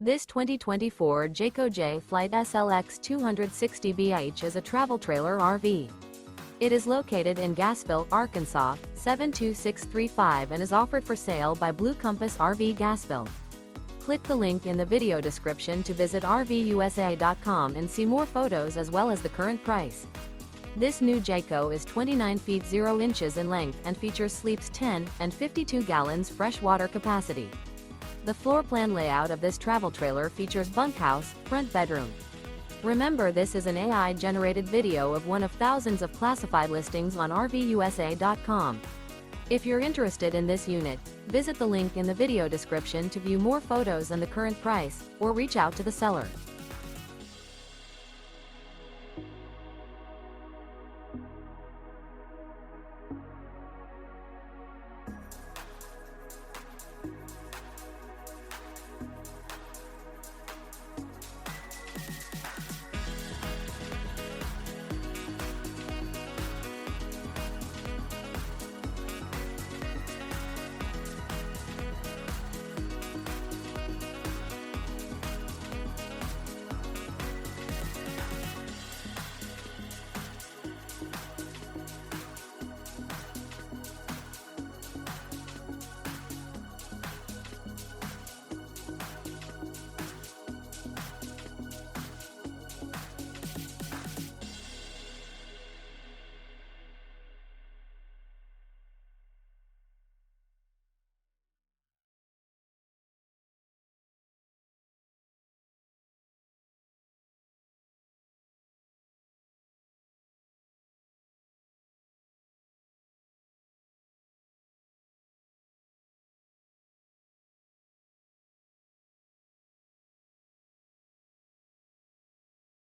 This 2024 Jayco Jay Flight SLX 260BH is a travel trailer RV. It is located in Gassville, Arkansas, 72635 and is offered for sale by Blue Compass RV Gassville. Click the link in the video description to visit RVUSA.com and see more photos as well as the current price. This new Jayco is 29 feet 0 inches in length and features sleeps 10 and 52 gallons fresh water capacity. The floor plan layout of this travel trailer features bunkhouse, front bedroom. Remember, this is an AI-generated video of one of thousands of classified listings on RVUSA.com. If you're interested in this unit, visit the link in the video description to view more photos and the current price, or reach out to the seller.